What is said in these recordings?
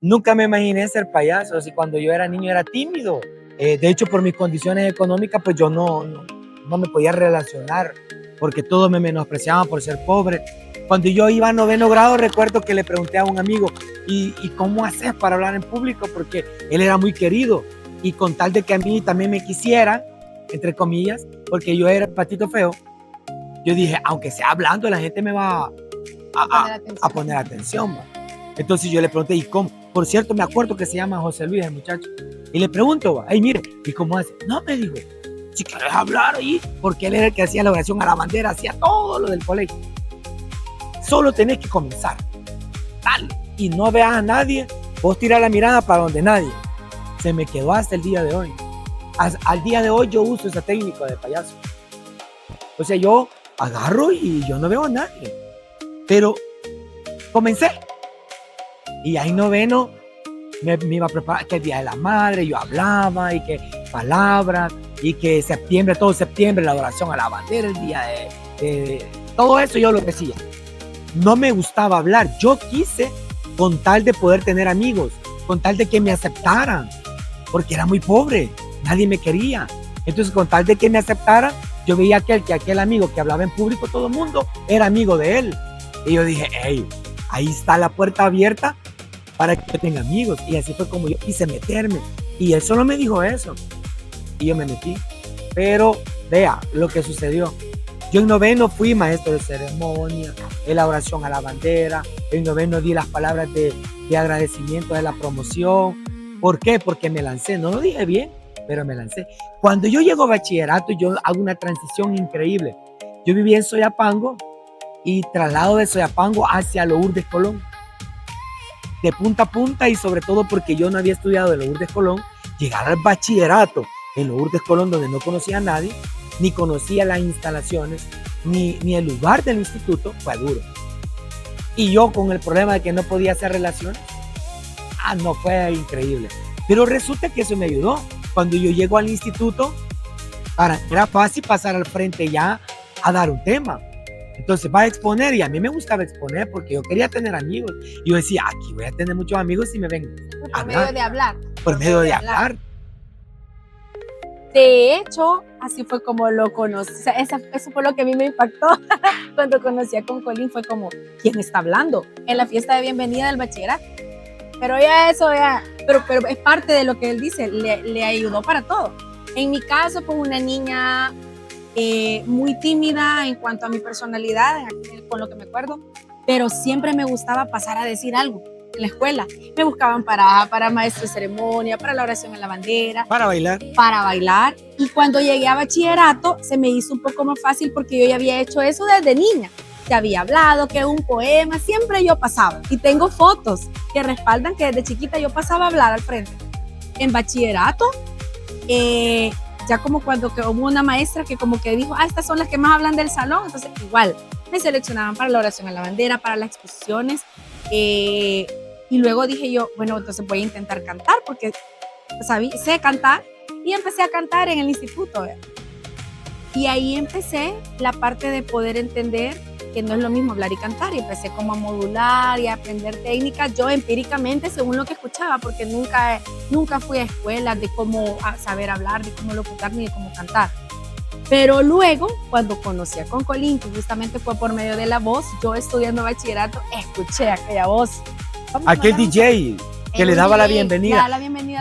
Nunca me imaginé ser payaso. Si cuando yo era niño era tímido. De hecho, por mis condiciones económicas, pues yo no me podía relacionar porque todos me menospreciaban por ser pobre. Cuando yo iba a 9º grado, recuerdo que le pregunté a un amigo, ¿y cómo haces para hablar en público? Porque él era muy querido. Y con tal de que a mí también me quisieran, entre comillas, porque yo era patito feo, yo dije, aunque sea hablando, la gente me va a poner atención. ¿Va? Entonces yo le pregunté, ¿y cómo? Por cierto, me acuerdo que se llama José Luis, el muchacho. Y le pregunto, ay, mire, ¿y cómo hace? No, me dijo, si quieres hablar ahí, porque él era el que hacía la oración a la bandera, hacía todo lo del colegio. Solo tenés que comenzar. Dale. Y no veas a nadie, vos tirás la mirada para donde nadie. Se me quedó hasta el día de hoy. Al día de hoy yo uso esa técnica de payaso. O sea, yo agarro y yo no veo a nadie. Pero comencé. Y ahí 9º me iba a preparar que el Día de la Madre, yo hablaba y que palabras, y que septiembre, todo septiembre, la adoración a la bandera, el día de todo eso yo lo decía. No me gustaba hablar, yo quise con tal de poder tener amigos, con tal de que me aceptaran, porque era muy pobre, nadie me quería. Entonces con tal de que me aceptaran, yo veía que aquel amigo que hablaba en público, todo el mundo era amigo de él. Y yo dije, hey, ahí está la puerta abierta para que yo tenga amigos. Y así fue como yo quise meterme. Y él solo me dijo eso. Y yo me metí. Pero vea lo que sucedió. Yo en 9º fui maestro de ceremonia, en la oración a la bandera. En 9º di las palabras de agradecimiento de la promoción. ¿Por qué? Porque me lancé. No lo dije bien, pero me lancé. Cuando yo llego a bachillerato, yo hago una transición increíble. Yo vivía en Soyapango y traslado de Soyapango hacia Lourdes Colón. De punta a punta, y sobre todo porque yo no había estudiado en Lourdes Colón, llegar al bachillerato en Lourdes Colón, donde no conocía a nadie, ni conocía las instalaciones, ni el lugar del instituto, fue duro. Y yo con el problema de que no podía hacer relaciones, no, fue increíble. Pero resulta que eso me ayudó. Cuando yo llego al instituto, era fácil pasar al frente ya a dar un tema. Entonces va a exponer, y a mí me gustaba exponer porque yo quería tener amigos. Y yo decía, aquí voy a tener muchos amigos si me ven por medio de hablar. Por medio de hablar. De hecho, así fue como lo conocí. O sea, eso fue lo que a mí me impactó cuando conocí a Concolín. Fue como, ¿quién está hablando? En la fiesta de bienvenida del bachillerato. Pero ya eso, pero es parte de lo que él dice, le ayudó para todo. En mi caso, pues una niña muy tímida en cuanto a mi personalidad, con lo que me acuerdo, pero siempre me gustaba pasar a decir algo en la escuela. Me buscaban para maestro de ceremonia, para la oración en la bandera. Para bailar. Para bailar. Y cuando llegué a bachillerato, se me hizo un poco más fácil porque yo ya había hecho eso desde niña. Que había hablado, que un poema, siempre yo pasaba. Y tengo fotos que respaldan que desde chiquita yo pasaba a hablar al frente. En bachillerato, ya como cuando que hubo una maestra que como que dijo, estas son las que más hablan del salón, entonces igual me seleccionaban para la oración a la bandera, para las exposiciones, y luego dije yo, bueno, entonces voy a intentar cantar porque sé cantar, y empecé a cantar en el instituto, ¿verdad? Y ahí empecé la parte de poder entender que no es lo mismo hablar y cantar, y empecé como a modular y a aprender técnicas yo empíricamente según lo que escuchaba, porque nunca fui a escuelas de cómo saber hablar, de cómo locutar ni de cómo cantar. Pero luego, cuando conocí a Concolín, que justamente fue por medio de la voz, yo estudiando bachillerato, escuché aquella voz. Aquel DJ que le daba la bienvenida.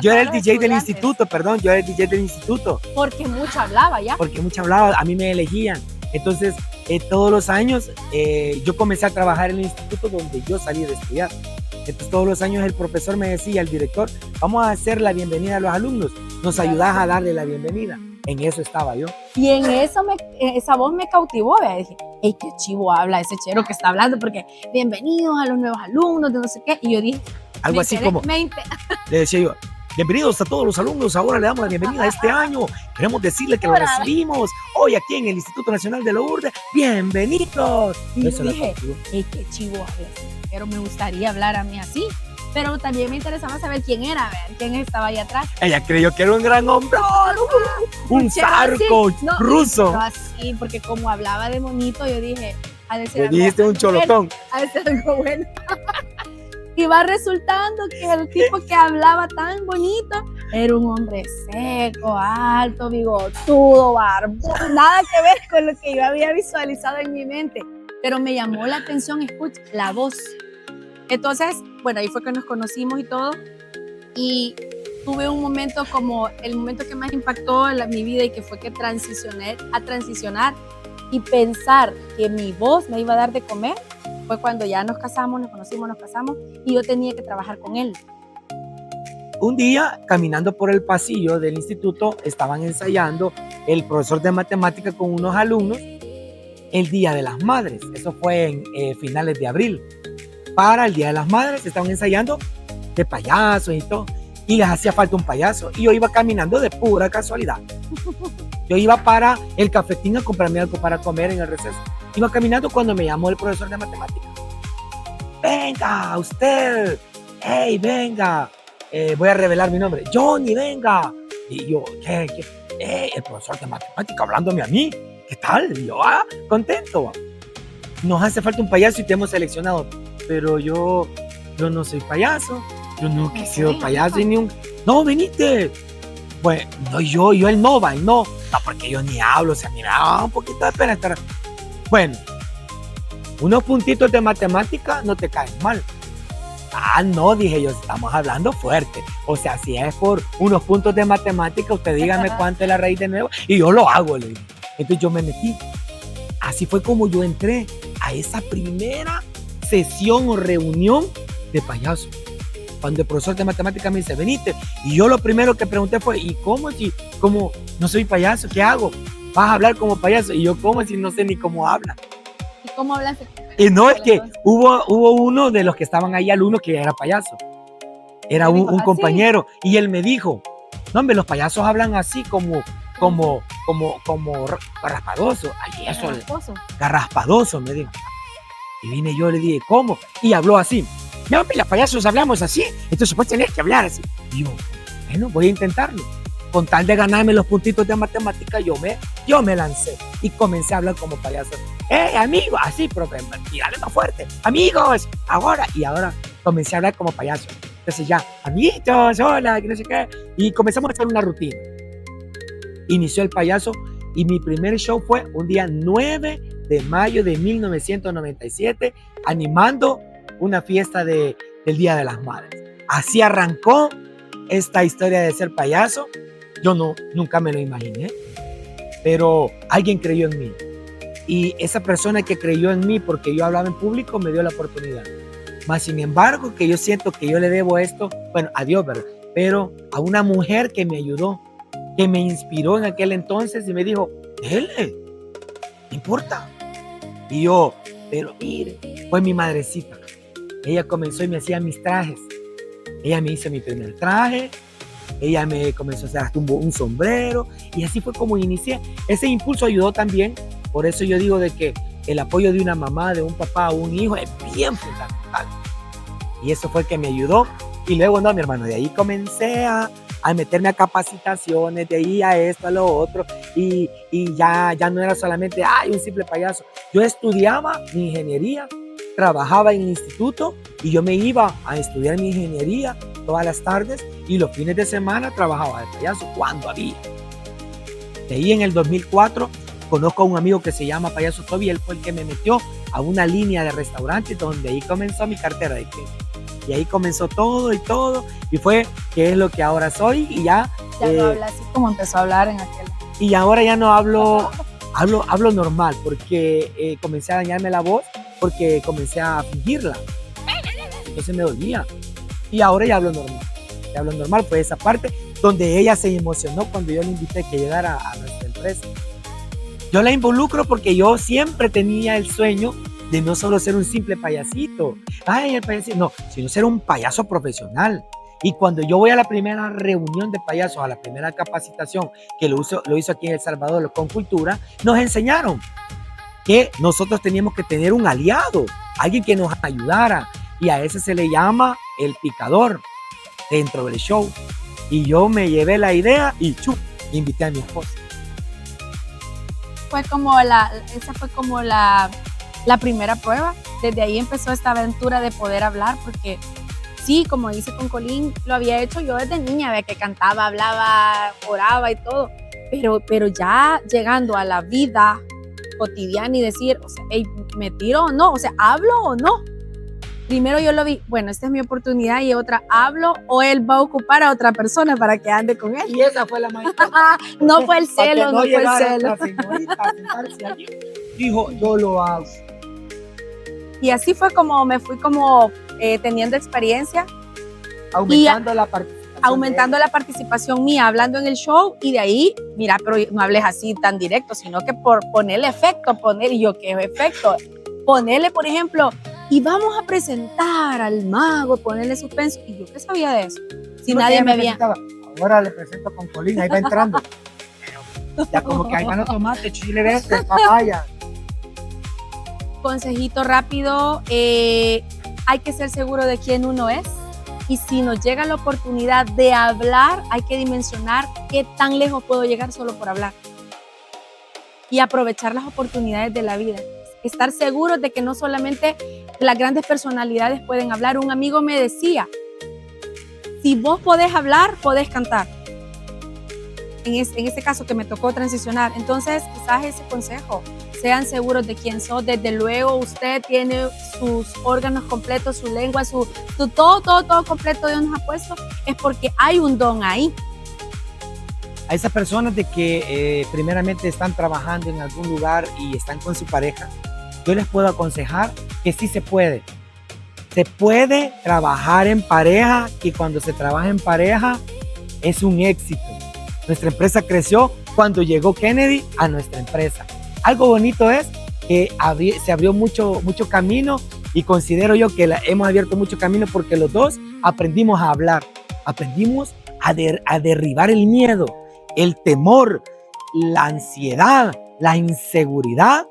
Yo era el DJ del instituto, yo era el DJ del instituto. Porque mucho hablaba ya. Porque mucho hablaba, a mí me elegían. Entonces, todos los años yo comencé a trabajar en el instituto donde yo salí de estudiar. Entonces, todos los años el profesor me decía, el director, vamos a hacer la bienvenida a los alumnos, nos ayudás a darle la bienvenida. En eso estaba yo. Y en eso esa voz me cautivó. Dije, hey, qué chivo habla ese chero que está hablando, porque bienvenidos a los nuevos alumnos, de no sé qué. Y yo dije, algo así como, le decía yo, bienvenidos a todos los alumnos, ahora le damos la bienvenida a este año. Queremos decirle que lo recibimos hoy aquí en el Instituto Nacional de Lourdes. ¡Bienvenidos! Y yo dije, hey, qué chivo habla, pero me gustaría hablar a mí así. Pero también me interesaba saber quién era, ver quién estaba ahí atrás. Ella creyó que era un gran hombre, un zarco ruso. No, así, porque como hablaba de monito, yo dije, ha de ser algo, dijiste un cholotón. Ha de ser algo bueno. Y va resultando que el tipo que hablaba tan bonito era un hombre seco, alto, bigotudo, barbudo, nada que ver con lo que yo había visualizado en mi mente. Pero me llamó la atención, escucha, la voz. Entonces, bueno, ahí fue que nos conocimos y todo. Y tuve un momento como el momento que más impactó en mi vida y que fue que transicioné a transicionar y pensar que mi voz me iba a dar de comer. Fue cuando ya nos casamos, nos conocimos, nos casamos y yo tenía que trabajar con él. Un día, caminando por el pasillo del instituto, estaban ensayando el profesor de matemática con unos alumnos el Día de las Madres. Eso fue en finales de abril. Para el Día de las Madres estaban ensayando de payasos y todo. Y les hacía falta un payaso. Y yo iba caminando de pura casualidad. Yo iba para el cafetín a comprarme algo para comer en el receso. Iba caminando cuando me llamó el profesor de matemática. Venga, usted. Hey, venga. Voy a revelar mi nombre. Johnny, venga. Y yo, ¿qué? El profesor de matemática hablándome a mí. ¿Qué tal? Y yo, contento. Nos hace falta un payaso y te hemos seleccionado. Pero yo no soy payaso. Yo nunca he sido payaso y ni un... No, venite. Bueno, no, yo él no va, él no. No, porque yo ni hablo, o sea, mira, un poquito de pena estar... Bueno, unos puntitos de matemática no te caen mal. No, dije yo, estamos hablando fuerte. O sea, si es por unos puntos de matemática, usted dígame cuánto es la raíz de 9 y yo lo hago, le dije. Entonces yo me metí. Así fue como yo entré a esa primera sesión o reunión de payasos. Cuando el profesor de matemática me dice, venite. Y yo lo primero que pregunté fue, ¿y cómo si como no soy payaso? ¿Qué hago? ¿Vas a hablar como payaso? Y yo, ¿cómo si no sé ni cómo habla? ¿Y cómo hablas? Y no, es que hubo uno de los que estaban ahí, alumnos, que era payaso. Era un compañero. Y él me dijo, no, hombre, los payasos hablan así como garraspadoso. Ay, eso. Garraspadoso, me dijo. Y vine yo, le dije, ¿cómo? Y habló así. No, hombre, los payasos hablamos así. Entonces vos tenés que hablar así. Y yo, bueno, voy a intentarlo. Con tal de ganarme los puntitos de matemática, yo me lancé y comencé a hablar como payaso. Amigos, así, profe, tirale más fuerte. Amigos, ahora. Y ahora comencé a hablar como payaso. Entonces ya, amiguitos, hola, que no sé qué. Y comenzamos a hacer una rutina. Inició el payaso y mi primer show fue un día 9 de mayo de 1997, animando una fiesta del Día de las Madres. Así arrancó esta historia de ser payaso. Yo nunca me lo imaginé, pero alguien creyó en mí. Y esa persona que creyó en mí porque yo hablaba en público me dio la oportunidad. Más sin embargo, que yo siento que yo le debo esto, bueno, a Dios, ¿verdad? Pero a una mujer que me ayudó, que me inspiró en aquel entonces y me dijo, dele, no importa. Y yo, pero mire, fue mi madrecita. Ella comenzó y me hacía mis trajes. Ella me hizo mi primer traje. Ella me comenzó a hacer hasta un sombrero y así fue como inicié. Ese impulso ayudó también. Por eso yo digo de que el apoyo de una mamá, de un papá o un hijo es bien fundamental. Y eso fue el que me ayudó. Y luego, no, mi hermano, de ahí comencé a meterme a capacitaciones, de ahí a esto, a lo otro. Y ya no era solamente, un simple payaso. Yo estudiaba mi ingeniería, trabajaba en el instituto y yo me iba a estudiar mi ingeniería todas las tardes y los fines de semana trabajaba de payaso cuando había. De ahí en el 2004 conozco a un amigo que se llama Payaso Toby, él fue el que me metió a una línea de restaurantes donde ahí comenzó mi cartera de cliente. Y ahí comenzó todo y fue que es lo que ahora soy y ya. Ya no habla así como empezó a hablar en aquel. Y ahora ya no hablo normal porque comencé a dañarme la voz porque comencé a fingirla. Entonces me dolía. Y ahora ya hablo normal. Ya hablo normal, fue esa parte donde ella se emocionó cuando yo le invité que llegara a nuestra empresa. Yo la involucro porque yo siempre tenía el sueño de no solo ser un simple payasito. El payasito. No, sino ser un payaso profesional. Y cuando yo voy a la primera reunión de payasos, a la primera capacitación que lo hizo aquí en El Salvador con Cultura, nos enseñaron que nosotros teníamos que tener un aliado, alguien que nos ayudara. Y a ese se le llama el picador dentro del show. Y yo me llevé la idea y invité a mi esposa. Esa fue como la primera prueba. Desde ahí empezó esta aventura de poder hablar, porque sí, como dice con Colín, lo había hecho yo desde niña, ve que cantaba, hablaba, oraba y todo, pero ya llegando a la vida cotidiana y decir, o sea, hey, ¿me tiro o no? O sea, ¿hablo o no? Primero yo lo vi, bueno, esta es mi oportunidad, y otra, ¿hablo o él va a ocupar a otra persona para que ande con él? Y esa fue la mayor. No fue el celo, no fue el celo. La señorita a sentarse allí. Dijo, yo lo hago. Y así fue como me fui como teniendo experiencia. Aumentando la participación. Aumentando la participación mía, hablando en el show, y de ahí, mira, pero no hables así tan directo, sino que por ponerle efecto, y yo, ¿qué efecto? Ponerle, por ejemplo, y vamos a presentar al mago, ponerle suspenso, y yo qué sabía de eso, si nadie me había... Ahora le presento con Colina, ahí va entrando. Ya como que ahí van los tomates, chile, papaya. Consejito rápido, hay que ser seguro de quién uno es, y si nos llega la oportunidad de hablar, hay que dimensionar qué tan lejos puedo llegar solo por hablar. Y aprovechar las oportunidades de la vida. Estar seguros de que no solamente las grandes personalidades pueden hablar. Un amigo me decía, si vos podés hablar, podés cantar. En ese caso que me tocó transicionar. Entonces, quizás ese consejo, sean seguros de quién sos. Desde luego, usted tiene sus órganos completos, su lengua, todo completo Dios nos ha puesto, es porque hay un don ahí. A esas personas de que primeramente están trabajando en algún lugar y están con su pareja, yo les puedo aconsejar que sí se puede. Se puede trabajar en pareja, y cuando se trabaja en pareja es un éxito. Nuestra empresa creció cuando llegó Kennedy a nuestra empresa. Algo bonito es que se abrió mucho camino, y considero yo que hemos abierto mucho camino porque los dos aprendimos a hablar, aprendimos a derribar el miedo, el temor, la ansiedad, la inseguridad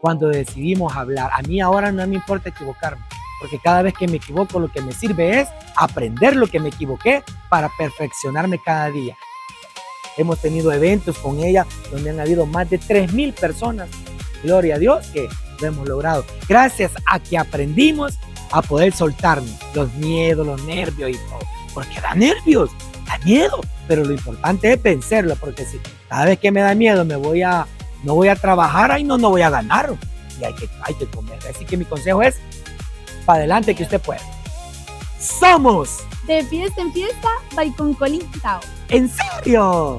cuando decidimos hablar. A mí ahora no me importa equivocarme, porque cada vez que me equivoco lo que me sirve es aprender lo que me equivoqué para perfeccionarme cada día. Hemos tenido eventos con ella donde han habido más de 3,000 personas. Gloria a Dios que lo hemos logrado. Gracias a que aprendimos a poder soltarnos los miedos, los nervios y todo. Porque da nervios, da miedo. Pero lo importante es vencerlo, porque si cada vez que me da miedo no voy a trabajar, ahí no voy a ganar. Y hay que comer. Así que mi consejo es, para adelante que usted puede. ¡Somos! De fiesta en fiesta, by con Colín. Chao. ¿En serio?